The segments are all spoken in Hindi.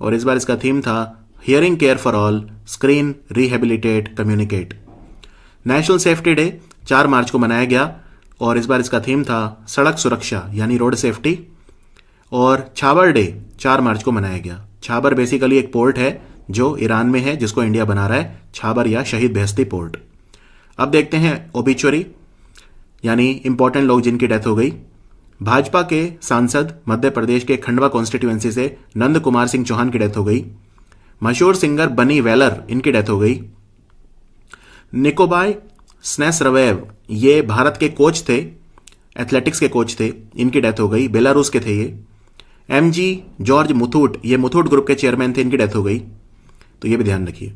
और इस बार इसका थीम था hearing care for all, screen, rehabilitate, communicate. National safety day 4 मार्च को मनाया गया और इस बार इसका थीम था सड़क सुरक्षा यानी रोड सेफ्टी। और छाबर डे 4 मार्च को मनाया गया। छाबर बेसिकली एक पोर्ट है जो ईरान में है, जिसको इंडिया बना रहा है, छाबर या शहीद बेहस्ती पोर्ट। अब देखते हैं ओबिचुअरी यानी इंपॉर्टेंट लोग जिनकी डेथ हो गई। भाजपा के सांसद मध्य प्रदेश के खंडवा कॉन्स्टिट्यूएंसी से नंद कुमार सिंह चौहान की डेथ हो गई। मशहूर सिंगर बनी वेलर, इनकी डेथ हो गई। निकोबाय स्नेसरवेव, ये भारत के कोच थे, एथलेटिक्स के कोच थे, इनकी डेथ हो गई, बेलारूस के थे ये। एमजी जॉर्ज मुथूट, ये मुथूट ग्रुप के चेयरमैन थे, इनकी डेथ हो गई, तो ये भी ध्यान रखिए।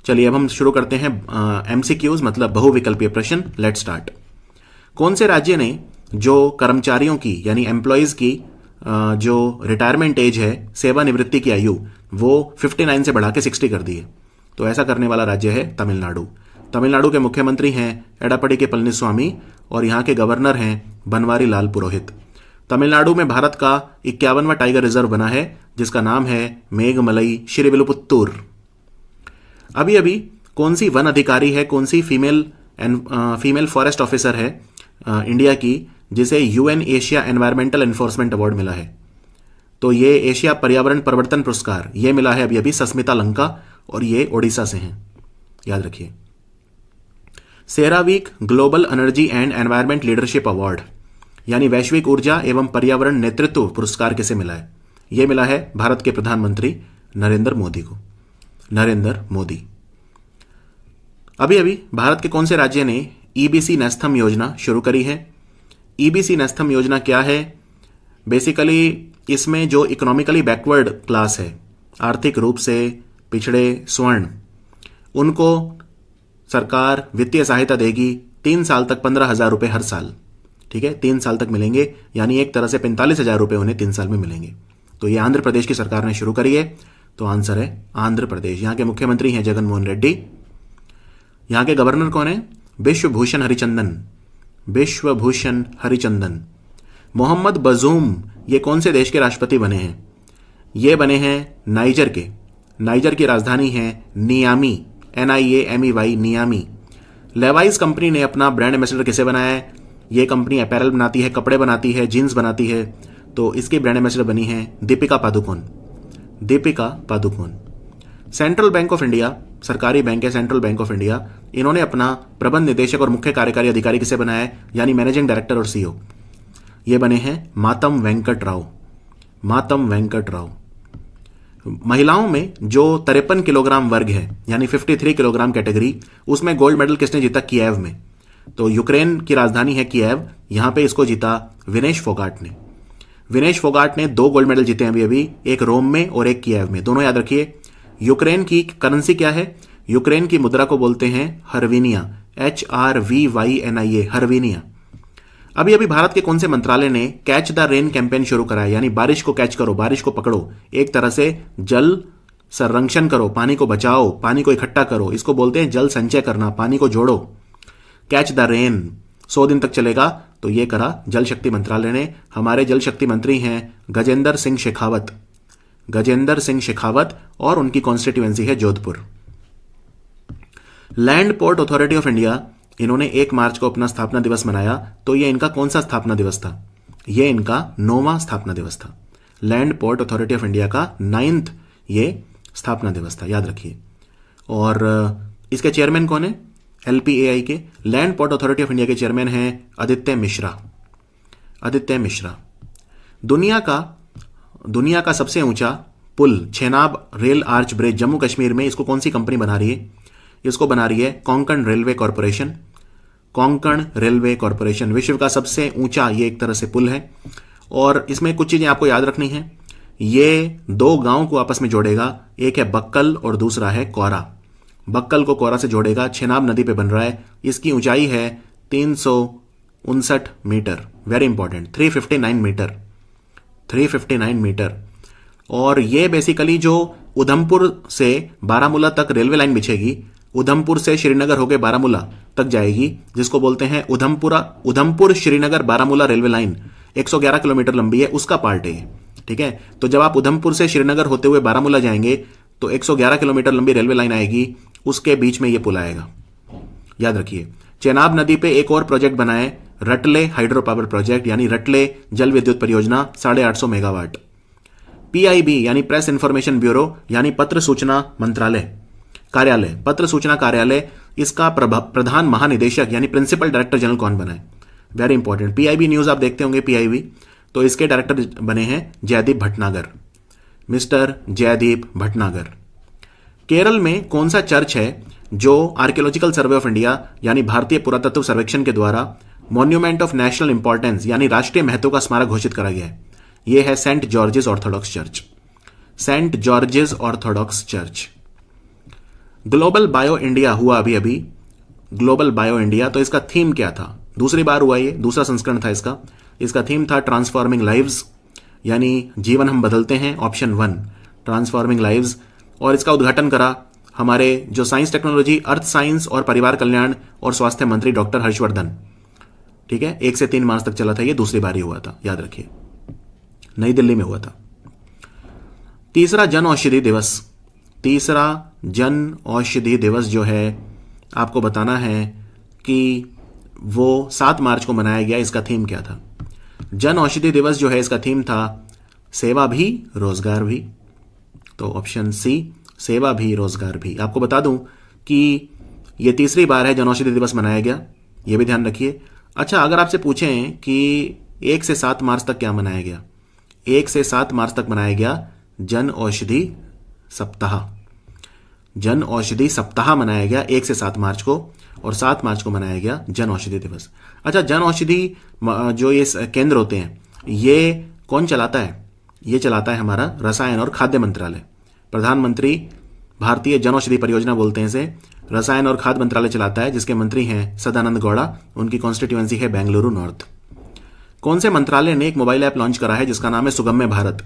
चलिए अब हम शुरू करते हैं एमसीक्यूज मतलब बहुविकल्पीय प्रश्न। Let start. कौन से राज्य ने जो कर्मचारियों की यानी एम्प्लॉयज की जो रिटायरमेंट एज है, सेवानिवृत्ति की आयु, वो 59 से बढ़ा के 60 कर दी है? तो ऐसा करने वाला राज्य है तमिलनाडु। तमिलनाडु के मुख्यमंत्री हैं एडापड़ी के पलनीस्वामी और यहाँ के गवर्नर हैं बनवारी लाल पुरोहित। तमिलनाडु में भारत का 51वां टाइगर रिजर्व बना है जिसका नाम है मेघमलई श्रीविलुपुत्तूर। अभी अभी कौन सी वन अधिकारी है, कौन सी फीमेल फॉरेस्ट ऑफिसर है इंडिया की, जिसे UN Asia environmental enforcement award मिला है? तो ये एशिया पर्यावरण परिवर्तन पुरस्कार ये मिला है अभी अभी सस्मिता लंका और ये ओडिशा से हैं, याद रखिए। CERAWeek global energy and environment leadership award यानी वैश्विक ऊर्जा एवं पर्यावरण नेतृत्व पुरस्कार किसे मिला है? यह मिला है भारत के प्रधानमंत्री नरेंद्र मोदी को। नरेंद्र मोदी। अभी अभी भारत के कौन से राज्य ने ईबीसी नेस्थम योजना शुरू करी है? ईबीसी नेस्थम योजना क्या है? बेसिकली इसमें जो इकोनॉमिकली बैकवर्ड क्लास है, आर्थिक रूप से पिछड़े स्वर्ण, उनको सरकार वित्तीय सहायता देगी 3 साल तक 15,000 रुपए हर साल। ठीक है, 3 साल तक मिलेंगे, यानी एक तरह से 45,000 रुपए उन्हें 3 साल में मिलेंगे। तो ये आंध्र प्रदेश की सरकार ने शुरू करी है, तो आंसर है आंध्र प्रदेश। यहां के मुख्यमंत्री हैं जगन मोहन रेड्डी। यहां के गवर्नर कौन है? विश्वभूषण हरिचंदन। विश्वभूषण हरिचंदन। मोहम्मद बजूम ये कौन से देश के राष्ट्रपति बने हैं? ये बने हैं नाइजर के। नाइजर की राजधानी है Naomi, NIAMEY, Naomi. Levi's company ने अपना ब्रांड एम्बेसडर किसे बनाया है? ये कंपनी अपैरल बनाती है, कपड़े बनाती है, जीन्स बनाती है, तो इसकी ब्रांड एम्बेसडर बनी है Deepika Padukone. Deepika Padukone. Central bank of India, सरकारी बैंक है सेंट्रल बैंक ऑफ इंडिया, इन्होंने अपना प्रबंध निदेशक और मुख्य कार्यकारी अधिकारी किसे बनाया है, यानी मैनेजिंग डायरेक्टर और CEO? ये बने हैं मातम वेंकट राव। मातम वेंकट राव। महिलाओं में जो 53 किलोग्राम वर्ग है यानी 53 किलोग्राम कैटेगरी, उसमें गोल्ड मेडल किसने जीता? किएव में। तो यूक्रेन की राजधानी है किएव, यहां पे इसको जीता विनेश फोगाट ने। विनेश फोगाट ने 2 गोल्ड मेडल जीते हैं अभी अभी, एक रोम में और एक किएव में, दोनों याद रखिए। यूक्रेन की करेंसी क्या है? यूक्रेन की मुद्रा को बोलते हैं हर्विनिया, HRVYNIA, हर्विनिया। अभी अभी भारत के कौन से मंत्रालय ने कैच द रेन कैंपेन शुरू करा है, यानी बारिश को कैच करो, बारिश को पकड़ो, एक तरह से जल संरक्षण करो, पानी को बचाओ, पानी को इकट्ठा करो, इसको बोलते हैं जल संचय करना, पानी को जोड़ो। कैच द रेन 100 दिन तक चलेगा, तो ये करा जल शक्ति मंत्रालय ने। हमारे जल शक्ति मंत्री हैं गजेंद्र सिंह शेखावत। गजेंद्र सिंह शेखावत और उनकी कॉन्स्टिट्यूएंसी है Jodhpur. Land port authority of India, इन्होंने 1 मार्च को अपना स्थापना दिवस मनाया, तो ये इनका कौन सा स्थापना दिवस था? ये इनका 9वां स्थापना दिवस था। Land port authority of India का 9th ये स्थापना दिवस था, याद रखिए। और इसके चेयरमैन कौन है? LPAI के land port authority of India के चेयरमैन हैं आदित्य मिश्रा। आदित्य मिश्रा। दुनिया का सबसे ऊंचा पुल Chenab rail arch bridge Jammu Kashmir में, इसको कौन सी कंपनी बना रही है? इसको बना रही है Konkan railway corporation. Konkan railway corporation. विश्व का सबसे ऊंचा ये एक तरह से पुल है। और इसमें कुछ चीजें आपको याद रखनी है। ये 2 गांव को आपस में जोड़ेगा, एक है बक्कल और दूसरा है कौरा। बक्कल को कौरा से जोड़ेगा, चेनाब नदी पे बन रहा है। इसकी ऊंचाई है 359 meter, very important, 359 meter, 359 meter. और ये बेसिकली जो उधमपुर से बारामूला तक रेलवे लाइन बिछेगी, उधमपुर से श्रीनगर होकर बारामूला तक जाएगी, जिसको बोलते हैं Udhampur Srinagar Baramulla railway line, 111 kilometre लंबी है, उसका पार्ट है। ठीक है, तो जब आप उधमपुर से श्रीनगर होते हुए बारामूला जाएंगे तो 111 किलोमीटर लंबी रेलवे लाइन आएगी, उसके बीच में ये पुल आएगा, याद रखिए। चेनाब नदी पे एक और प्रोजेक्ट बना है, रटले हाइड्रो पावर प्रोजेक्ट, यानी रटले जल विद्युत परियोजना, 850 मेगावाट। पीआईबी यानी प्रेस इंफॉर्मेशन ब्यूरो, यानी पत्र सूचना मंत्रालय कार्यालय, पत्र सूचना कार्यालय, इसका प्रधान महानिदेशक यानी प्रिंसिपल डायरेक्टर जनरल कौन बना है? Very important. पीआईबी न्यूज आप देखते होंगे, पीआईबी, तो इसके डायरेक्टर बने हैं जयदीप भटनागर, मिस्टर जयदीप भटनागर। केरल में कौन सा चर्च है जो आर्कियोलॉजिकल सर्वे ऑफ इंडिया यानी भारतीय पुरातत्व सर्वेक्षण के द्वारा मॉन्यूमेंट ऑफ नेशनल इंपॉर्टेंस यानी राष्ट्रीय महत्व का स्मारक घोषित करा गया है? यह है saint George's orthodox church, saint George's orthodox church. Global bio India हुआ अभी अभी, ग्लोबल बायो इंडिया, तो इसका थीम क्या था? दूसरी बार हुआ, ये दूसरा संस्करण था इसका। इसका थीम था ट्रांसफॉर्मिंग लाइव्स, यानी जीवन हम बदलते हैं, ऑप्शन 1 ट्रांसफॉर्मिंग लाइव्स। और इसका उद्घाटन करा हमारे जो साइंस टेक्नोलॉजी, अर्थ साइंस और परिवार कल्याण और स्वास्थ्य मंत्री डॉक्टर हर्षवर्धन। ठीक है, 1 से 3 मार्च तक चला था, ये दूसरी बार ही हुआ था, याद रखिए, नई दिल्ली में हुआ था। तीसरा जन औषधि दिवस, तीसरा जन औषधि दिवस जो है आपको बताना है कि वो 7 मार्च को मनाया गया। इसका थीम क्या था? जन औषधि दिवस जो है इसका थीम था सेवा भी रोजगार भी, तो ऑप्शन सी सेवा भी रोजगार भी। आपको बता दूं कि यह तीसरी बार है जन औषधि दिवस मनाया गया, यह भी ध्यान रखिए। अच्छा, अगर आपसे पूछें कि 1 से 7 मार्च तक क्या मनाया गया? 1 से 7 मार्च तक मनाया गया जन औषधि सप्ताह, जन औषधि सप्ताह मनाया गया 1 से 7 मार्च को, और 7 मार्च को मनाया गया जन औषधि दिवस। अच्छा, जन औषधि जो ये केंद्र होते हैं ये कौन चलाता है? ये चलाता है हमारा रसायन और खाद्य मंत्रालय, प्रधानमंत्री भारतीय जन औषधि परियोजना बोलते हैं इसे, रसायन और खाद्य मंत्रालय चलाता है, जिसके मंत्री हैं सदानंद गौड़ा, उनकी कॉन्स्टिट्यूएंसी है बेंगलुरु नॉर्थ। कौन से मंत्रालय ने एक मोबाइल ऐप लॉन्च करा है जिसका नाम है सुगम्य भारत?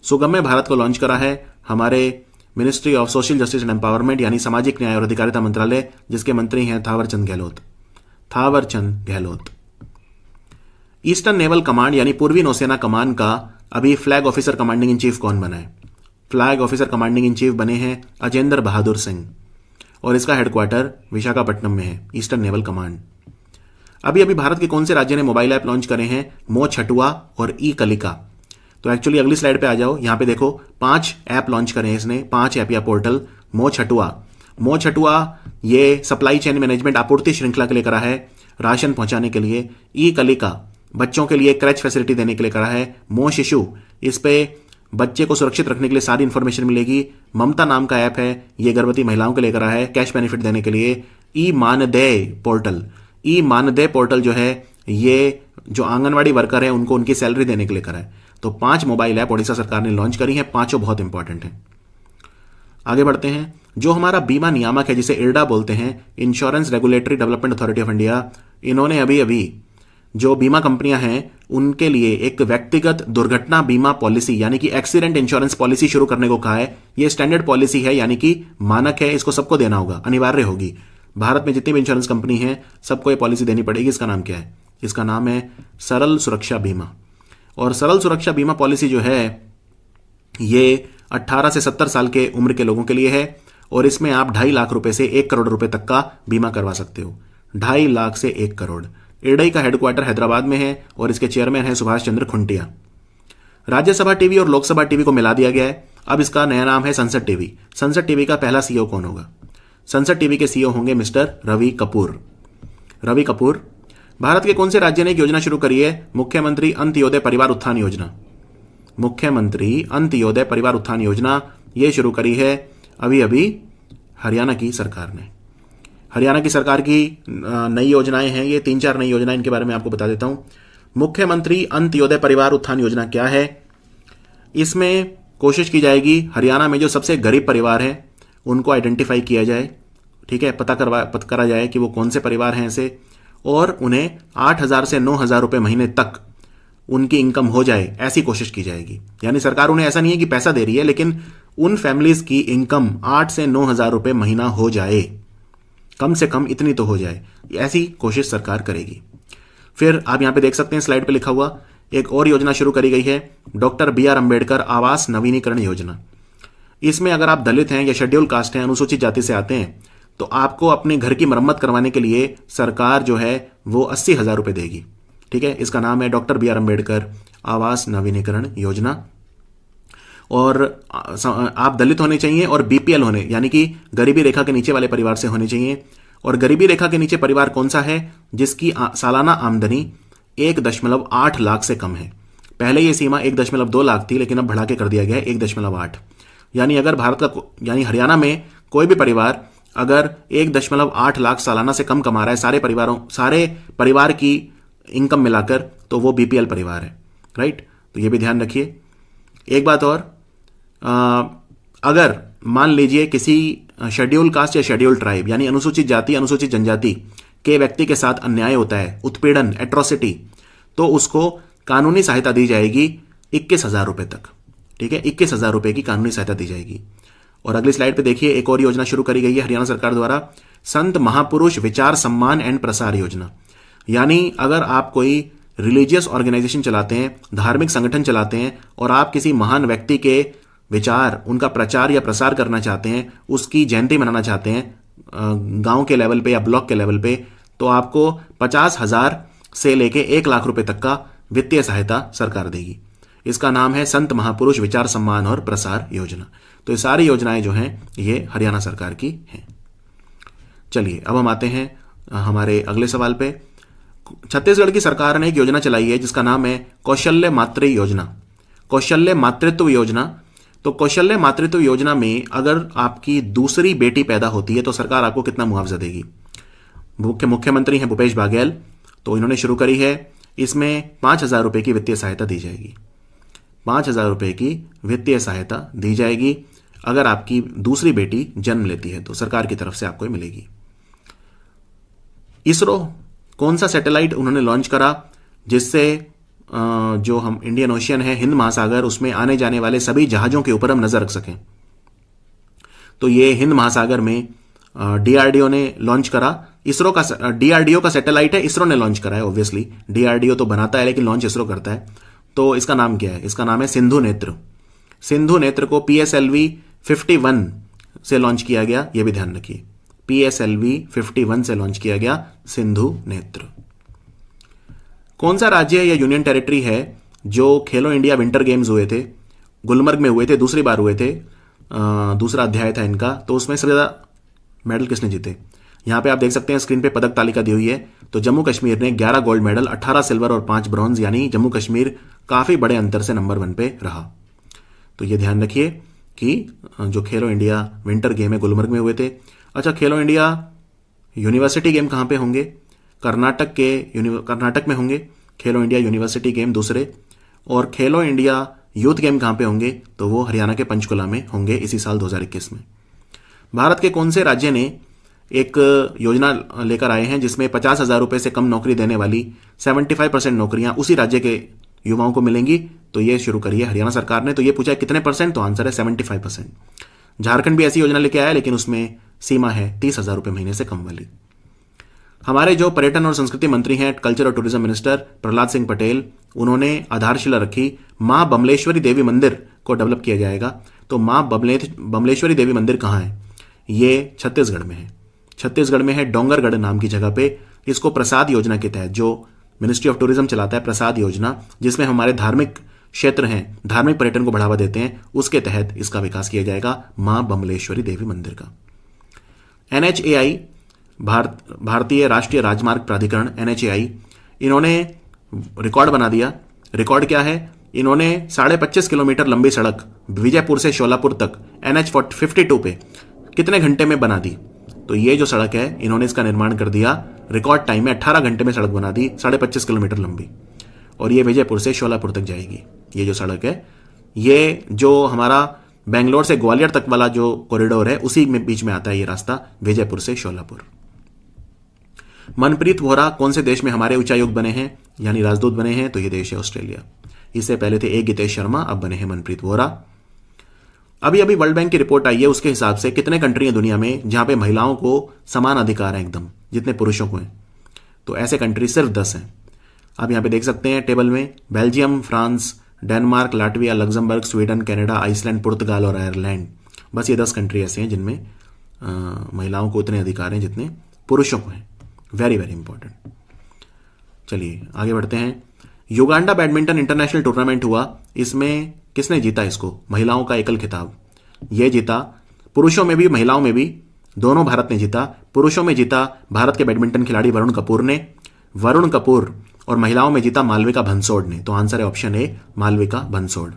सुगम्य भारत को लॉन्च करा है हमारे ministry of social justice and empowerment यानी सामाजिक न्याय और अधिकारिता मंत्रालय, जिसके मंत्री हैं Thawarchand Gehlot, Thawarchand Gehlot. Eastern naval command यानी पूर्वी नौसेना कमान का अभी flag officer commanding in chief कौन बना है? Flag officer commanding in chief बने हैं अजेंद्र बहादुर सिंह, और इसका हेडक्वार्टर विशाखापट्टनम में है, ईस्टर्न नेवल कमांड। अभी अभी भारत के कौन से राज्य ने मोबाइल ऐप लॉन्च करे हैं? मो छटुआ और ई कलिका। तो एक्चुअली अगली स्लाइड पे आ जाओ, यहां पे देखो 5 ऐप लॉन्च करे हैं इसने, 5 ऐप या पोर्टल। मो छटुआ ये सप्लाई चेन मैनेजमेंट आपूर्ति श्रृंखला के लिए करा है, राशन पहुंचाने के लिए। ई कलिका बच्चों के लिए क्रैच फैसिलिटी देने के लिए करा है। मो शिशु, इस पे बच्चे को सुरक्षित रखने के लिए सारी इंफॉर्मेशन मिलेगी। ममता नाम का ऐप है, ये गर्भवती महिलाओं के लिए करा है, कैश बेनिफिट देने के लिए। ई मानदेय पोर्टल, ई मानदेय पोर्टल जो है ये जो आंगनवाड़ी वर्कर है उनको उनकी सैलरी देने के लिए करा है। तो 5 मोबाइल ऐप ओडिशा सरकार ने लॉन्च करी है, 5 बहुत इंपॉर्टेंट हैं। आगे बढ़ते हैं। जो हमारा बीमा नियामक है जिसे इरडा बोलते हैं, insurance regulatory development authority of India, इन्होंने अभी अभी जो बीमा कंपनियां हैं उनके लिए एक व्यक्तिगत दुर्घटना बीमा पॉलिसी यानी कि एक्सीडेंट इंश्योरेंस पॉलिसी शुरू करने को कहा है। यह स्टैंडर्ड पॉलिसी है यानी कि मानक है, इसको सबको देना होगा, अनिवार्य होगी। भारत में जितनी भी इंश्योरेंस कंपनी है सबको ये पॉलिसी देनी पड़ेगी। इसका नाम क्या है? इसका नाम है सरल सुरक्षा बीमा। और सरल सुरक्षा बीमा पॉलिसी जो है ये 18 से 70 साल के उम्र के लोगों के लिए है, और इसमें आप 2.5 लाख रुपए से 1 करोड़ रुपए तक का बीमा करवा सकते हो। 2.5 लाख से 1 करोड़। इरडई का हेडक्वार्टर हैदराबाद में है और इसके चेयरमैन है सुभाष चंद्र खुंटिया। राज्यसभा टीवी और लोकसभा टीवी को मिला दिया गया है, अब इसका नया नाम है संसद टीवी। संसद टीवी का पहला सीईओ कौन होगा? संसद टीवी के सीईओ होंगे मिस्टर रवि कपूर। रवि कपूर। भारत के कौन से राज्य ने एक योजना शुरू करी है? मुख्यमंत्री अंत्योदय परिवार उत्थान योजना। मुख्यमंत्री अंत्योदय परिवार उत्थान योजना यह शुरू करी है अभी अभी हरियाणा की सरकार ने। हरियाणा की सरकार की नई योजनाएं हैं ये, 3-4 नई योजनाएं, इनके बारे में आपको बता देता हूं। मुख्यमंत्री अंत्योदय परिवार उत्थान योजना क्या है? इसमें कोशिश की जाएगी हरियाणा में जो सबसे गरीब परिवार हैं उनको आइडेंटिफाई किया जाए, ठीक है, पता करा जाए कि वो कौन से परिवार हैं ऐसे, और उन्हें 8,000 से 9,000 रुपए महीने तक उनकी इनकम हो जाए, ऐसी कोशिश की जाएगी। यानी सरकार उन्हें ऐसा नहीं है कि पैसा दे रही है, लेकिन उन फैमिलीज की इनकम 8 से 9,000 रुपए महीना हो जाए, कम से कम इतनी तो हो जाए, ऐसी कोशिश सरकार करेगी। फिर आप यहां पे देख सकते हैं स्लाइड पे लिखा हुआ, एक और योजना शुरू करी गई है, डॉक्टर BR अंबेडकर आवास नवीनीकरण योजना। इसमें अगर आप दलित हैं या शेड्यूल कास्ट हैं, अनुसूचित जाति से आते हैं, तो आपको अपने घर की मरम्मत करवाने के लिए सरकार जो है वो 80,000 रुपये देगी। ठीक है, इसका नाम है डॉक्टर BR अंबेडकर आवास नवीनीकरण योजना। और आप दलित होने चाहिए और BPL होने, यानी कि गरीबी रेखा के नीचे वाले परिवार से होने चाहिए। और गरीबी रेखा के नीचे परिवार कौन सा है? जिसकी सालाना आमदनी 1.8 लाख से कम है। पहले ये सीमा 1.2 लाख थी, लेकिन अब बढ़ा के कर दिया गया है 1.8। यानी अगर यानी हरियाणा में कोई भी परिवार अगर 1.8 लाख सालाना से कम कमा रहा है, सारे परिवार की इनकम मिलाकर, तो वो BPL परिवार है। राइट, तो ये भी ध्यान रखिए। एक बात और, अगर मान लीजिए किसी शेड्यूल कास्ट या शेड्यूल ट्राइब यानी अनुसूचित जाति, अनुसूचित जनजाति के व्यक्ति के साथ अन्याय होता है, उत्पीड़न, एट्रोसिटी, तो उसको कानूनी सहायता दी जाएगी 21,000 रुपए तक। ठीक है, 21,000 रुपए की कानूनी सहायता दी जाएगी। और अगली स्लाइड पे देखिए, एक और योजना शुरू करी गई है हरियाणा सरकार द्वारा, संत महापुरुष विचार सम्मान एंड प्रसार योजना। यानी अगर आप कोई रिलीजियस ऑर्गेनाइजेशन चलाते हैं, धार्मिक संगठन चलाते हैं, और आप किसी महान व्यक्ति के विचार, उनका प्रचार या प्रसार करना चाहते हैं, उसकी जयंती मनाना चाहते हैं गांव के लेवल पे या ब्लॉक के लेवल पे, तो आपको 50,000 से लेके 1 लाख रुपए तक का वित्तीय सहायता सरकार देगी। इसका नाम है संत महापुरुष विचार सम्मान और प्रसार योजना। तो ये सारी योजनाएं जो हैं ये हरियाणा सरकार की हैं। चलिए अब हम आते हैं हमारे अगले सवाल पे। छत्तीसगढ़ की सरकार ने एक योजना चलाई है जिसका नाम है कौशल्य मातृ योजना, कौशल्य मातृत्व योजना। तो कौशल्य मातृत्व योजना में अगर आपकी दूसरी बेटी पैदा होती है तो सरकार आपको कितना मुआवजा देगी? मुख्यमंत्री हैं भूपेश बघेल, तो इन्होंने शुरू करी है। इसमें 5,000 रुपए की वित्तीय सहायता दी जाएगी। 5,000 रुपए की वित्तीय सहायता दी जाएगी अगर आपकी दूसरी बेटी जन्म लेती है, तो सरकार की तरफ से आपको मिलेगी। इसरो कौन सा सैटेलाइट उन्होंने लॉन्च करा जिससे जो हम इंडियन ओशियन है, हिंद महासागर, उसमें आने जाने वाले सभी जहाजों के ऊपर हम नजर रख सकें? तो ये हिंद महासागर में DRDO ने लॉन्च करा। इसरो का DRDO का सैटेलाइट है, इसरो ने लॉन्च करा है। ऑब्वियसली DRDO तो बनाता है लेकिन लॉन्च इसरो करता है। तो इसका नाम क्या है? इसका नाम है सिंधु नेत्र। सिंधु नेत्र को PSLV 51 से लॉन्च किया गया, यह भी ध्यान रखिए। PSLV 51 से लॉन्च किया गया सिंधु नेत्र। कौन सा राज्य या यूनियन टेरिटरी है जो खेलो इंडिया विंटर गेम्स हुए थे, गुलमर्ग में हुए थे, दूसरी बार हुए थे, दूसरा अध्याय था इनका, तो उसमें सबसे ज्यादा मेडल किसने जीते? यहां पे आप देख सकते हैं स्क्रीन पे पदक तालिका दी हुई है। तो जम्मू कश्मीर ने 11 गोल्ड मेडल, 18 सिल्वर और 5 ब्रॉन्ज, यानी जम्मू कश्मीर काफी बड़े अंतर से नंबर 1 पे रहा। तो ये ध्यान रखिए कि जो खेलो इंडिया विंटर गेम है गुलमर्ग में हुए थे। अच्छा, खेलो इंडिया यूनिवर्सिटी गेम कहां पे होंगे? कर्नाटक में होंगे खेलो इंडिया यूनिवर्सिटी गेम दूसरे। और खेलो इंडिया यूथ गेम कहां पे होंगे? तो वो हरियाणा के पंचकुला में होंगे इसी साल 2021 में। भारत के कौन से राज्य ने एक योजना लेकर आए हैं जिसमें 50,000 रुपए से कम नौकरी देने वाली 75% नौकरियां उसी राज्य के युवाओं को मिलेंगी? तो ये शुरू करी है हरियाणा सरकार ने। तो ये पूछा है कितने %? तो आंसर है 75%। झारखंड भी ऐसी योजना लेके आया, लेकिन उसमें सीमा है 30,000 रुपए महीने से कम वाली। हमारे जो पर्यटन और संस्कृति मंत्री हैं, कल्चर और टूरिज्म मिनिस्टर प्रहलाद सिंह पटेल, उन्होंने आधारशिला रखी। मां बमलेश्वरी देवी मंदिर को डेवलप किया जाएगा। तो मां बमलेश्वरी देवी मंदिर कहां है? ये छत्तीसगढ़ में है। छत्तीसगढ़ में है डोंगरगढ़ नाम की जगह पे। इसको प्रसाद योजना के तहत, जो मिनिस्ट्री ऑफ टूरिज्म चलाता है, प्रसाद योजना, जिसमें हमारे धार्मिक क्षेत्र हैं, धार्मिक पर्यटन को बढ़ावा देते हैं, उसके तहत इसका विकास किया जाएगा मां बमलेश्वरी देवी मंदिर का। NHAI, भारतीय राष्ट्रीय राजमार्ग प्राधिकरण, NHAI, इन्होंने रिकॉर्ड बना दिया। रिकॉर्ड क्या है? इन्होंने 25.5 किलोमीटर लंबी सड़क विजयपुर से शोलापुर तक NH52 पे कितने घंटे में बना दी? तो ये जो सड़क है, इन्होंने इसका निर्माण कर दिया रिकॉर्ड टाइम में, 18 घंटे में सड़क बना दी, 25.5 किलोमीटर लंबी। और ये विजयपुर से शोलापुर तक जाएगी। ये जो सड़क है, ये जो हमारा बेंगलोर से ग्वालियर तक वाला जो कॉरिडोर है, उसी में बीच में आता है ये रास्ता, विजयपुर से शोलापुर। मनप्रीत वोहरा कौन से देश में हमारे उच्चायुक्त बने हैं, यानी राजदूत बने हैं? तो ये देश है ऑस्ट्रेलिया। इससे पहले थे ए गीतेश शर्मा, अब बने हैं मनप्रीत वोहरा। अभी वर्ल्ड बैंक की रिपोर्ट आई है, उसके हिसाब से कितने कंट्री हैं दुनिया में जहां पे महिलाओं को समान अधिकार है एकदम जितने पुरुषों को हैं? तो ऐसे कंट्री सिर्फ 10 हैं। आप यहाँ पे देख सकते हैं टेबल में, Belgium, France, Denmark, Latvia, Luxembourg, Sweden, Canada, Iceland, पुर्तगाल और आयरलैंड। बस ये 10 कंट्री ऐसे हैं जिनमें महिलाओं को उतने अधिकार हैं जितने पुरुषों को हैं। Very very important. चलिए आगे बढ़ते हैं। युगांडा बैडमिंटन इंटरनेशनल टूर्नामेंट हुआ, इसमें किसने जीता इसको? महिलाओं का एकल खिताब यह जीता, पुरुषों में भी महिलाओं में भी दोनों भारत ने जीता। पुरुषों में जीता भारत के बैडमिंटन खिलाड़ी वरुण कपूर ने, और महिलाओं में जीता मालविका भंसोड़ ने। तो आंसर है ऑप्शन ए, मालविका भंसोड़।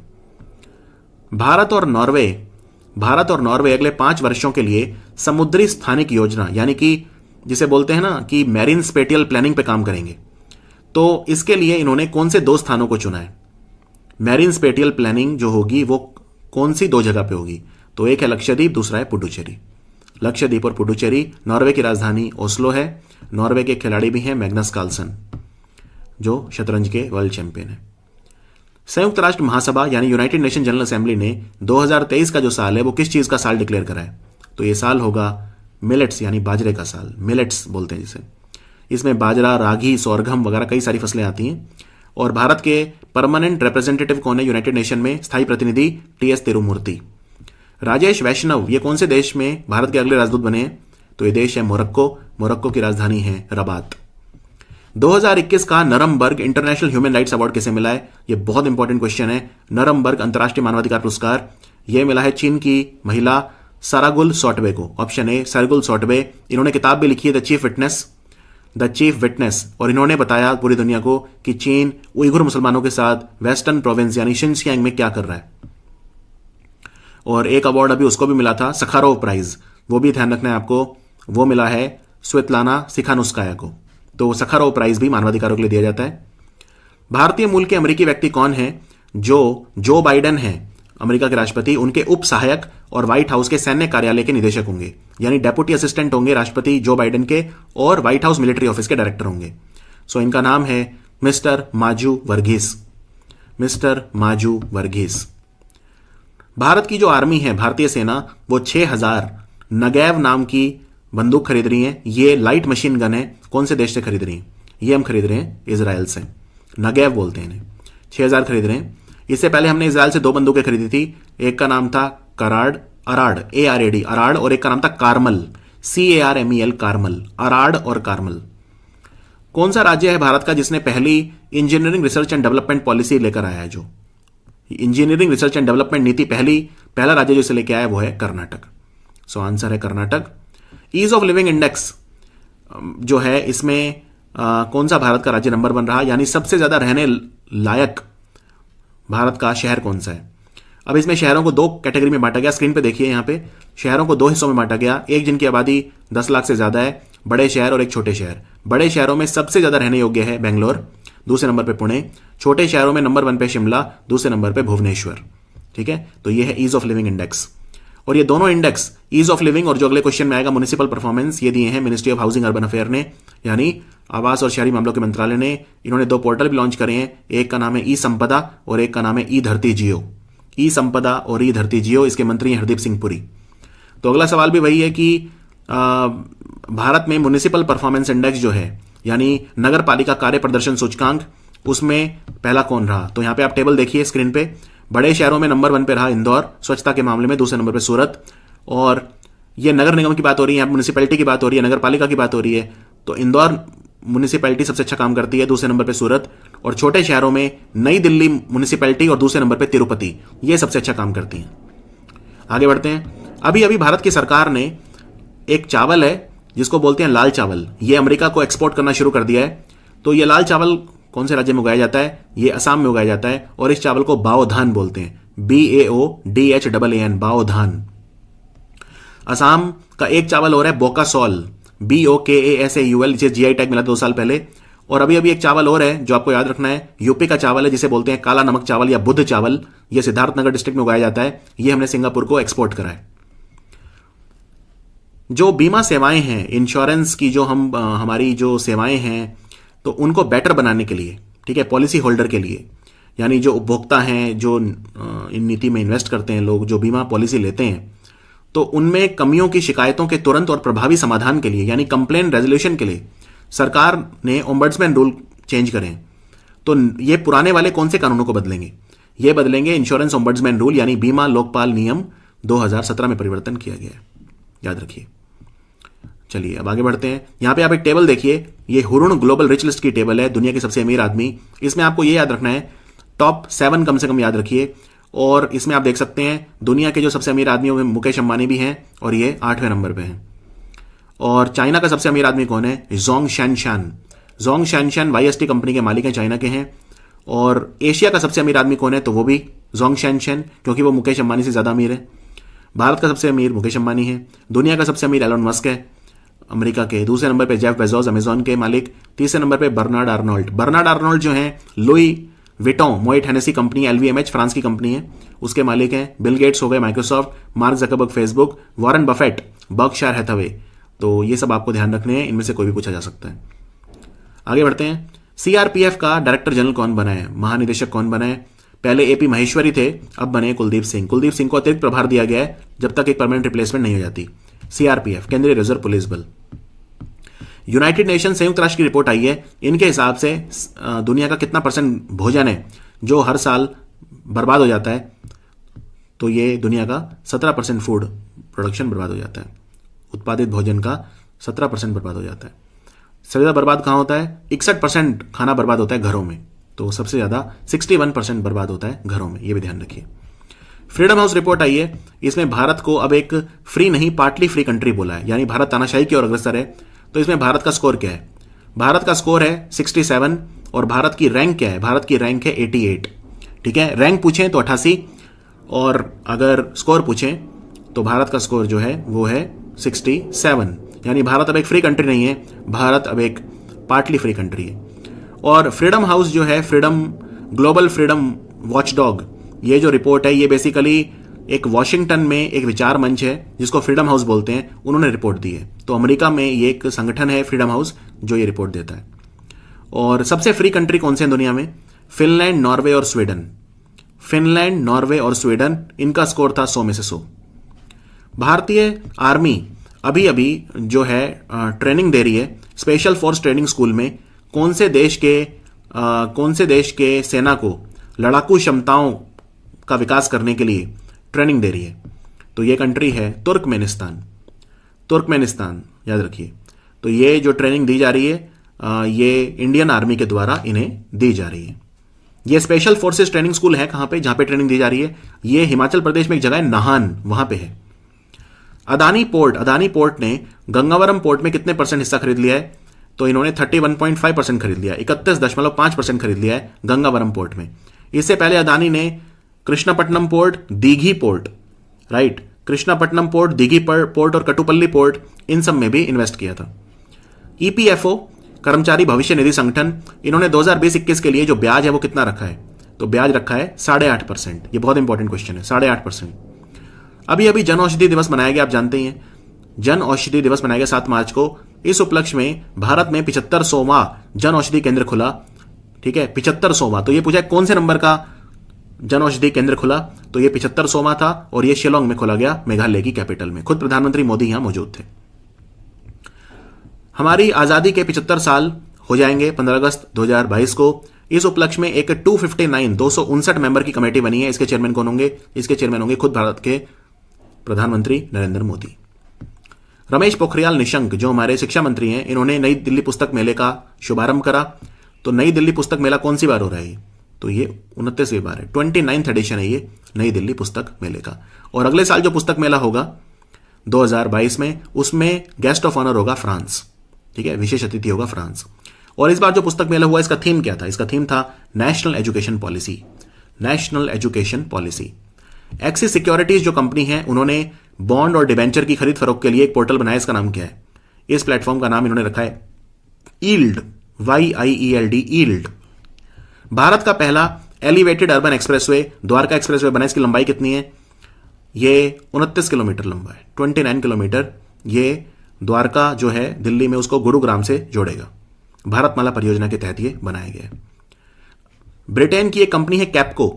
भारत और नॉर्वे अगले 5 वर्षों के लिए समुद्री स्थानिक योजना, यानी कि जिसे बोलते हैं ना कि मैरीन स्पेटियल प्लानिंग पे काम करेंगे। तो इसके लिए इन्होंने कौन से 2 स्थानों को चुना है? मैरीन स्पेटियल प्लानिंग जो होगी वो कौन सी 2 जगह पे होगी? तो एक है लक्षद्वीप, दूसरा है पुडुचेरी। लक्षद्वीप और पुडुचेरी। नॉर्वे की राजधानी ओस्लो है। नॉर्वे के खिलाड़ी भी हैं मैग्नस कार्लसन, जो शतरंज के वर्ल्ड चैंपियन है। संयुक्त राष्ट्र महासभा यानी यूनाइटेड नेशन जनरल असेंबली ने 2023 का जो साल है वो किस चीज का साल डिक्लेयर करा है? तो ये साल होगा मिलेट्स यानी बाजरे का साल, मिलेट्स बोलते हैं जिसे। इसमें बाजरा, रागी, सोरघम वगैरह कई सारी फसलें आती हैं। और भारत के परमानेंट रिप्रेजेंटेटिव कौन है यूनाइटेड नेशन में? स्थायी प्रतिनिधि टीएस तिरुमूर्ति। राजेश वैष्णव ये कौन से देश में भारत के अगले राजदूत बने हैं? तो ये देश है मोरक्को की राजधानी है रबात। 2021 का नरमबर्ग इंटरनेशनल ह्यूमन राइट्स अवार्ड किसे मिला है? ये बहुत इंपॉर्टेंट क्वेश्चन है। नरमबर्ग अंतर्राष्ट्रीय मानवाधिकार पुरस्कार यह मिला है चीन की महिला सारागुल सॉटवे को। Option A, Sayragul Sauytbay. इन्होंने किताब भी लिखी है द चीफ विटनेस, और इन्होंने बताया पूरी दुनिया को कि चीन उइघुर मुसलमानों के साथ वेस्टर्न प्रोविंस यानी शिनजियांग में क्या कर रहा है। और एक अवार्ड अभी उसको भी मिला था, सखारोव प्राइज, वो भी ध्यान रखना है आपको, वो मिला है स्वेतलाना सिखानुस्काया को। तो सखारोव प्राइज भी मानवाधिकारों के लिए दिया जाता है। भारतीय मूल के अमेरिकी व्यक्ति कौन है जो बाइडेन है अमेरिका के राष्ट्रपति, उनके उप सहायक और व्हाइट हाउस के सैन्य कार्यालय के निदेशक होंगे, यानी डेप्यूटी असिस्टेंट होंगे राष्ट्रपति जो बाइडेन के, और व्हाइट हाउस मिलिट्री ऑफिस के डायरेक्टर होंगे। सो इनका नाम है मिस्टर माजू वर्गीस। भारत की जो आर्मी है, भारतीय सेना, वो 6000 नगैव नाम की बंदूक खरीद रही है। ये लाइट मशीन गन है। कौन से देश से खरीद रही है? ये हम खरीद रहे हैं इजराइल से। नगैव बोलते हैं इन्हें। 6000 खरीद रहे हैं। इससे पहले हमने इजराइल से 2 बंदूकें खरीदी थी। एक का नाम था अराड, अराड, और एक का नाम था कार्मल, CARMEL, कार्मल। अराड और कार्मल। कौन सा राज्य है भारत का जिसने पहली engineering research and development policy लेकर आया है? जो इंजीनियरिंग रिसर्च एंड डेवलपमेंट नीति पहला राज्य जो इसे लेके आया वो है कर्नाटक। सो आंसर है Karnataka. Ease of living index जो है इसमें कौन सा भारत का राज्य नंबर 1 रहा, यानी सबसे ज्यादा रहने लायक भारत का शहर कौन सा है? अब इसमें शहरों को 2 कैटेगरी में बांटा गया। स्क्रीन पे देखिए, यहां पे शहरों को 2 हिस्सों में बांटा गया। एक जिनकी आबादी 10 लाख से ज्यादा है, बड़े शहर, और एक छोटे शहर। बड़े शहरों में सबसे ज्यादा रहने योग्य है बेंगलोर, दूसरे नंबर पे पुणे। छोटे शहरों में नंबर 1 पे शिमला, दूसरे नंबर पे भुवनेश्वर। ठीक है, तो ये है ईज ऑफ लिविंग इंडेक्स। और ये दोनों इंडेक्स, ईज ऑफ लिविंग और जो अगले क्वेश्चन में आएगा म्युनिसिपल परफॉर्मेंस, ये दिए हैं ministry of housing urban affair ने, यानी आवास और शहरी मामलों के मंत्रालय ने। इन्होंने 2 पोर्टल भी लॉन्च करे हैं। एक का नाम है ई संपदा और एक का नाम है ई धरती जियो। ई संपदा और ई धरती जियो, इसके मंत्री हैं हरदीप सिंह पुरी। तो अगला सवाल भी वही है कि भारत में म्युनिसिपल परफॉर्मेंस इंडेक्स जो है, यानी नगर पालिका कार्य प्रदर्शन सूचकांक, उसमें पहला कौन रहा? तो यहां पे आप टेबल देखिए स्क्रीन पे। बड़े शहरों में नंबर 1 पे रहा इंदौर स्वच्छता के मामले में, दूसरे नंबर पे सूरत। और ये नगर निगम की बात हो रही है, यहाँ म्युनिसिपैलिटी की बात हो रही है, नगर पालिका की बात हो रही है। तो इंदौर म्युनिसिपैलिटी सबसे अच्छा काम करती है, दूसरे नंबर पे सूरत। और छोटे शहरों में नई दिल्ली म्युनिसिपैलिटी और दूसरे नंबर पे तिरुपति, ये सबसे अच्छा काम करती हैं। आगे बढ़ते हैं। अभी भारत की सरकार ने एक चावल है जिसको बोलते हैं लाल चावल, ये अमेरिका को एक्सपोर्ट करना शुरू कर दिया है। तो ये लाल चावल कौन से राज्य में उगाया जाता है? ये असम में उगाया जाता है, और इस चावल को बाओधान बोलते हैं, BAODHAAN, बाओधान। असम का एक चावल और है बोकासॉल, BOKASAUL, जिसे GI टैग मिला 2 साल पहले। और अभी एक चावल और है जो आपको याद रखना है, यूपी का चावल है जिसे बोलते हैं काला नमक चावल या बुद्ध चावल। यह सिद्धार्थनगर डिस्ट्रिक्ट में उगाया जाता है। यह हमने सिंगापुर को एक्सपोर्ट करा है। जो बीमा सेवाएं हैं, इंश्योरेंस की जो हमारी जो सेवाएं हैं, तो उनको बेटर बनाने के लिए, ठीक है, पॉलिसी होल्डर के लिए, यानी जो उपभोक्ता हैं, जो इन नीति में इन्वेस्ट करते हैं लोग, जो बीमा पॉलिसी लेते हैं, तो उनमें कमियों की शिकायतों के तुरंत और प्रभावी समाधान के लिए, यानी कंप्लेन रेजोल्यूशन के लिए सरकार ने ओम्बड्समैन रूल चेंज करे। तो ये पुराने वाले कौन से कानूनों को बदलेंगे? ये बदलेंगे इंश्योरेंस ओम्बड्समैन रूल, यानी बीमा लोकपाल नियम 2017 में परिवर्तन किया गया है, याद रखिए। चलिए अब आगे बढ़ते हैं। यहां पे आप एक टेबल देखिए, ये हुरुन ग्लोबल रिच लिस्ट की टेबल है, दुनिया के सबसे अमीर आदमी। इसमें आपको ये याद रखना है, टॉप 7 कम से कम याद रखिए। और इसमें आप देख सकते हैं दुनिया के जो सबसे अमीर आदमी में मुकेश अंबानी भी हैं और ये 8वें नंबर पे हैं। और चाइना का सबसे अमीर आदमी कौन है? जोंग शैनशान। जोंग शैनशान YST कंपनी के मालिक हैं, चाइना के हैं। और एशिया का सबसे अमीर आदमी कौन है? तो वो भी जोंग शैनशान, क्योंकि वो मुकेश अंबानी से ज्यादा अमीर है। भारत का सबसे अमीर मुकेश अंबानी है। दुनिया का सबसे अमीर एलन मस्क है, अमेरिका के। दूसरे नंबर पे जेफ बेजोस, अमेजॉन के मालिक। तीसरे नंबर पे बर्नार्ड आर्नोल्ड। बर्नार्ड आर्नोल्ड जो है Louis Vuitton Moet Hennessy company, LVMH France की कंपनी है, उसके मालिक हैं। बिल गेट्स हो गए Microsoft, Mark Zuckerberg Facebook, Warren Buffett Berkshire Hathaway. तो ये सब आपको ध्यान रखने हैं, इनमें से कोई भी पूछा जा सकता है। आगे बढ़ते हैं। CRPF का डायरेक्टर जनरल कौन बना है? महानिदेशक कौन बना है? पहले AP महेश्वरी थे, अब बने कुलदीप सिंह। कुलदीप सिंह को अतिरिक्त प्रभार दिया गया है जब तक एक परमानेंट रिप्लेसमेंट नहीं हो जाती। CRPF केंद्रीय रिजर्व पुलिस बल। यूनाइटेड नेशन संयुक्त राष्ट्र की रिपोर्ट आई है, इनके हिसाब से दुनिया का कितना % भोजन है जो हर साल बर्बाद हो जाता है? तो ये दुनिया का 17% फूड प्रोडक्शन बर्बाद हो जाता है। उत्पादित भोजन का 17% बर्बाद हो जाता है। सबसे ज्यादा बर्बाद कहां होता है? 61% खाना बर्बाद होता है घरों में। तो सबसे ज्यादा 61% बर्बाद होता है घरों में, ये भी ध्यान रखिए। फ्रीडम हाउस रिपोर्ट आई है, इसमें भारत को अब एक फ्री नहीं पार्टली फ्री कंट्री बोला है, यानी भारत तानाशाही की ओर अग्रसर है। तो इसमें भारत का स्कोर क्या है? भारत का स्कोर है 67 और भारत की रैंक क्या है? भारत की रैंक है 88। ठीक है, रैंक पूछें तो 88 और अगर स्कोर पूछें तो भारत का स्कोर जो है वो है 67, यानी भारत अब एक फ्री कंट्री नहीं है, भारत अब एक पार्टली फ्री कंट्री है। और फ्रीडम हाउस जो है, फ्रीडम ग्लोबल फ्रीडम वॉचडॉग, ये जो रिपोर्ट है ये बेसिकली एक वॉशिंगटन में एक विचार मंच है जिसको फ्रीडम हाउस बोलते हैं, उन्होंने रिपोर्ट दी है। तो अमेरिका में ये एक संगठन है फ्रीडम हाउस जो ये रिपोर्ट देता है। और सबसे फ्री कंट्री कौन से हैं दुनिया में? फिनलैंड, नॉर्वे और स्वीडन। फिनलैंड, नॉर्वे और स्वीडन, इनका स्कोर था 100 में से 100। भारतीय आर्मी अभी अभी जो है ट्रेनिंग दे रही है स्पेशल फोर्स ट्रेनिंग स्कूल में, कौन से देश के सेना को लड़ाकू क्षमताओं का विकास करने के लिए ट्रेनिंग दे रही है? तो ये कंट्री है तुर्कमेनिस्तान। तुर्कमेनिस्तान याद रखिए। तो ये जो ट्रेनिंग दी जा रही है ये इंडियन आर्मी के द्वारा इन्हें दी जा रही है। ये स्पेशल फोर्सेस ट्रेनिंग स्कूल है कहां पे? जहां पे ट्रेनिंग दी जा रही है, ये हिमाचल प्रदेश में एक जगह है नाहन, वहां पे है। अदानी पोर्ट ने गंगावरम पोर्ट में कितने % हिस्सा खरीद लिया है? तो इन्होंने 31.5% खरीद लिया, 31.5% खरीद लिया है गंगावरम पोर्ट में। इससे पहले अदानी ने कृष्णापट्टनम पोर्ट, दीघी पोर्ट, राइट, कृष्णापट्टनम पोर्ट, दीघी पोर्ट और कटुपल्ली पोर्ट, इन सब में भी इन्वेस्ट किया था। EPFO कर्मचारी भविष्य निधि संगठन, इन्होंने 2020-21 के लिए जो ब्याज है वो कितना रखा है? तो ब्याज रखा है 8.5%। ये बहुत इंपॉर्टेंट क्वेश्चन है, 8.5%। अभी अभी जन औषधि दिवस मनाया गया, आप जानते ही हैं। जन औषधि दिवस मनाया गया 7 मार्च को। इस उपलक्ष्य में भारत में 75वां जन औषधि केंद्र खुला। ठीक है, 75वां। तो ये पूछा कौन से नंबर का जन औषधि केंद्र खुला? तो ये 75वां था और ये शिलोंग में खोला गया, मेघालय की कैपिटल में। खुद प्रधानमंत्री मोदी यहां मौजूद थे। हमारी आजादी के 75 साल हो जाएंगे 15 अगस्त 2022 को। इस उपलक्ष्य में एक 259 मेंबर की कमेटी बनी है। इसके चेयरमैन कौन होंगे? इसके चेयरमैन होंगे खुद भारत के प्रधानमंत्री नरेंद्र मोदी। रमेश पोखरियाल निशंक जो हमारे शिक्षा मंत्री हैं, इन्होंने नई दिल्ली पुस्तक मेले का शुभारंभ करा। तो नई दिल्ली पुस्तक मेला कौन सी बार हो रहा है? तो ये 29वीं बार है, 29th एडिशन है ये नई दिल्ली पुस्तक मेले का। और अगले साल जो पुस्तक मेला होगा 2022 में, उसमें गेस्ट ऑफ ऑनर होगा फ्रांस। ठीक है, विशेष अतिथि होगा फ्रांस। और इस बार जो पुस्तक मेला हुआ, इसका थीम क्या था? इसका थीम था national education policy. National education policy. Axis securities जो कंपनी है, उन्होंने बॉन्ड और डिबेंचर की खरीद फरोख्त के लिए एक पोर्टल बनाया। इसका नाम क्या है? इस प्लेटफॉर्म का नाम इन्होंने रखा है यील्ड, YIELD, यील्ड। भारत का पहला elevated urban expressway Dwarka expressway बना। इसकी लंबाई कितनी है? ये 29 किलोमीटर लंबा है, 29 किलोमीटर। ये द्वारका जो है दिल्ली में, उसको गुरुग्राम से जोड़ेगा। भारतमाला परियोजना के तहत ये बनाया गया है। ब्रिटेन की एक कंपनी है कैप्को।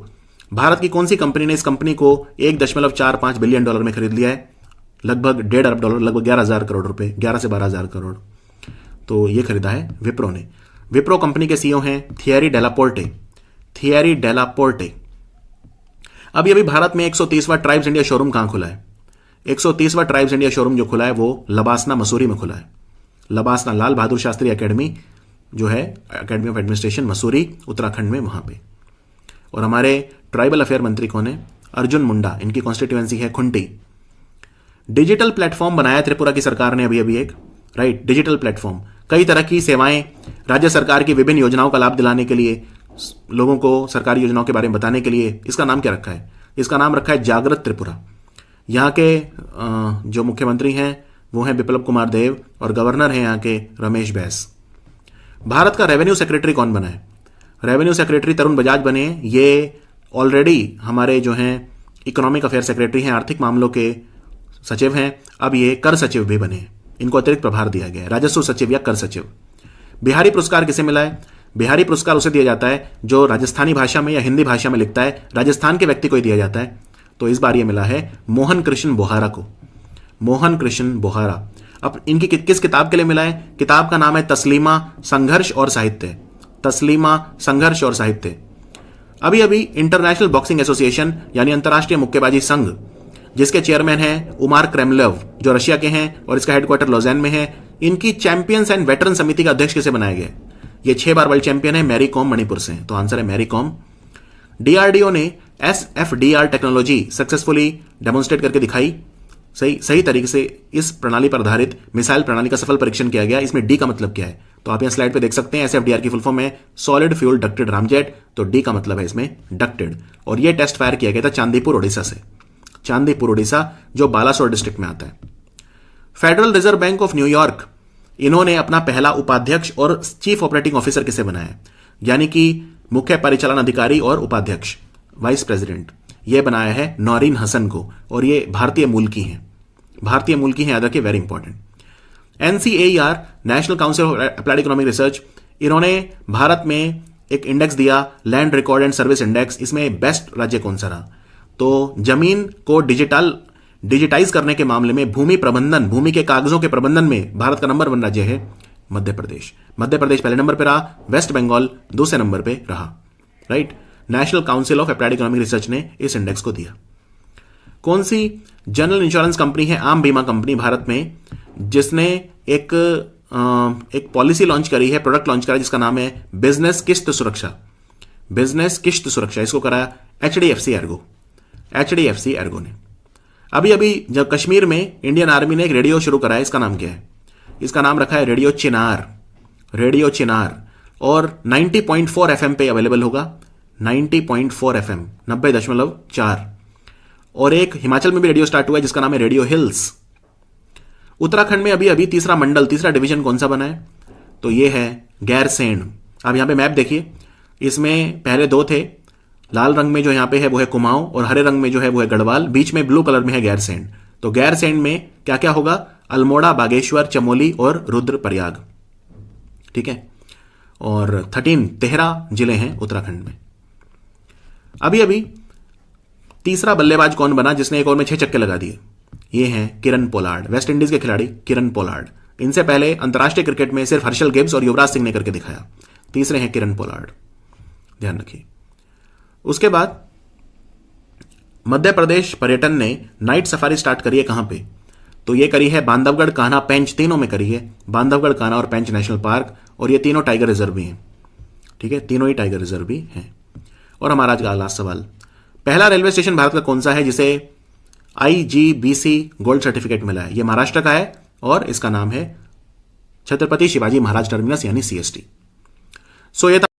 भारत की कौन सी कंपनी ने इस कंपनी को $1.45 बिलियन में खरीद लिया है? लगभग $1.5 अरब, लगभग 11,000 करोड़ रुपए, 11 से 12,000 करोड़। तो ये खरीदा है विप्रो ने। विप्रो कंपनी के सीईओ हैं थियरी डेलापोर्टे। अभी अभी भारत में 130वां ट्राइब्स इंडिया शोरूम कहां खुला है? 130वां ट्राइब्स इंडिया शोरूम जो खुला है वो लबासना मसूरी में खुला है। लबासना, लाल बहादुर शास्त्री एकेडमी जो है, academy of administration Mussoorie Uttarakhand में, वहां पे। और हमारे ट्राइबल अफेयर मंत्री कौन है? अर्जुन मुंडा, इनकी कॉन्स्टिट्यूएंसी है खुंटी। डिजिटल प्लेटफॉर्म बनाया त्रिपुरा की सरकार ने अभी एक, राइट, डिजिटल प्लेटफॉर्म, कई तरह की सेवाएं राज्य सरकार की विभिन्न योजनाओं का लाभ दिलाने के लिए, लोगों को सरकारी योजनाओं के बारे में बताने के लिए। इसका नाम क्या रखा है? इसका नाम रखा है जागृत त्रिपुरा। यहाँ के जो मुख्यमंत्री हैं वो हैं बिप्लब कुमार देव और गवर्नर हैं यहाँ के रमेश बैस। भारत का रेवेन्यू सेक्रेटरी कौन बना है? रेवेन्यू सेक्रेटरी तरुण बजाज बने। ये ऑलरेडी हमारे जो हैं इकोनॉमिक अफेयर सेक्रेटरी हैं, आर्थिक मामलों के सचिव हैं। अब ये कर सचिव भी बने, इनको अतिरिक्त प्रभार दिया गया है, राजस्व सचिव या कर सचिव। बिहारी पुरस्कार किसे मिला है? बिहारी पुरस्कार उसे दिया जाता है जो राजस्थानी भाषा में या हिंदी भाषा में लिखता है, राजस्थान के व्यक्ति को ही दिया जाता है। तो इस बार ये मिला है मोहन कृष्ण बोहारा को, मोहन कृष्ण बोहारा। अब इनकी किस किताब के लिए मिला है? किताब का नाम है तस्लीमा संघर्ष और साहित्य, तस्लीमा संघर्ष और साहित्य। अभी अभी इंटरनेशनल बॉक्सिंग एसोसिएशन यानी अंतर्राष्ट्रीय मुक्केबाजी संघ, जिसके चेयरमैन हैं उमार क्रेमलेव जो रशिया के हैं और इसका हेडक्वार्टर लॉजेन में है, इनकी चैंपियंस एंड वेटरन समिति का अध्यक्ष किसे बनाया गया? ये 6 बार वर्ल्ड चैंपियन है, मैरी कॉम मणिपुर से। तो आंसर है मैरी कॉम। डीआरडीओ ने SFDR टेक्नोलॉजी सक्सेसफुली डेमोन्स्ट्रेट करके दिखाई। सही तरीके से इस प्रणाली पर आधारित मिसाइल प्रणाली का सफल परीक्षण किया गया। इसमें डी का मतलब क्या है? तो आप यहां स्लाइड पे देख सकते हैं, SFDR की फुल फॉर्म है सॉलिड फ्यूल डक्टेड रामजेट। तो डी का मतलब है इसमें डक्टेड। और यह टेस्ट फायर किया गया था चांदीपुर ओडिशा से, चांदीपुर ओडिशा जो बालासोर डिस्ट्रिक्ट में आता है। Federal reserve bank of New York, इन्होंने अपना पहला उपाध्यक्ष और चीफ ऑपरेटिंग ऑफिसर किसे बनाया? यानी कि मुख्य परिचालन अधिकारी और उपाध्यक्ष, वाइस प्रेसिडेंट, यह बनाया है नौरीन हसन को। और ये भारतीय मूल की हैं, भारतीय मूल की हैं, याद रखिए, very important. NCAER, national council of applied economic research, इन्होंने भारत में एक इंडेक्स दिया, land record and service index. इसमें बेस्ट राज्य कौन सा रहा? तो जमीन को डिजिटाइज करने के मामले में भूमि प्रबंधन, भूमि के कागजों के प्रबंधन में भारत का नंबर 1 राज्य है मध्य प्रदेश। मध्य प्रदेश पहले नंबर पर रहा, वेस्ट बंगाल दूसरे नंबर पर रहा, right. National council of applied economic research ने इस इंडेक्स को दिया। कौन सी जनरल इंश्योरेंस कंपनी है, आम बीमा कंपनी भारत में, जिसने एक पॉलिसी लॉन्च करी है, प्रोडक्ट लॉन्च करा है, जिसका नाम है बिजनेस किस्त सुरक्षा, बिजनेस किस्त सुरक्षा। इसको कराया HDFC एर्गो ने। अभी अभी जब कश्मीर में इंडियन आर्मी ने एक रेडियो शुरू कराया, इसका नाम क्या है? इसका नाम रखा है रेडियो चिनार। और 90.4 FM पे अवेलेबल होगा, 90.4 FM, 90.4। और एक हिमाचल में भी रेडियो स्टार्ट हुआ है जिसका नाम है रेडियो हिल्स। उत्तराखंड में अभी तीसरा डिवीजन कौन सा बना है? तो ये है गैरसैंण। आप यहां पे मैप देखिए, इसमें पहले 2 थे, लाल रंग में जो यहां पे है वो है कुमाऊं और हरे रंग में जो है वो है गढ़वाल, बीच में ब्लू कलर में है गैरसैंण। तो गैरसैंण में क्या क्या होगा? अल्मोड़ा, बागेश्वर, चमोली और रुद्रप्रयाग, ठीक है। और 13 जिले हैं उत्तराखंड में। अभी अभी तीसरा बल्लेबाज कौन बना जिसने एक ओवर में 6 छक्के लगा दिए? ये हैं किरण पोलार्ड, वेस्ट इंडीज के खिलाड़ी किरण पोलार्ड। इनसे पहले अंतर्राष्ट्रीय क्रिकेट में सिर्फ हर्षल गिब्स और युवराज सिंह ने करके दिखाया। तीसरे हैं किरण पोलार्ड, ध्यान रखिए। उसके बाद मध्य प्रदेश पर्यटन ने नाइट सफारी स्टार्ट करी है कहां पे? तो ये करी है बांधवगढ़, कान्हा, पेंच, तीनों में करी है। बांधवगढ़, कान्हा और पेंच नेशनल पार्क, और ये तीनों टाइगर रिजर्व भी हैं, ठीक है, तीनों ही टाइगर रिजर्व भी हैं। और हमारा आज का लास्ट सवाल, पहला रेलवे स्टेशन भारत का कौन सा है जिसे IGBC गोल्ड सर्टिफिकेट मिला है? यह महाराष्ट्र का है और इसका नाम है छत्रपति शिवाजी महाराज टर्मिनस यानी CST। सो ये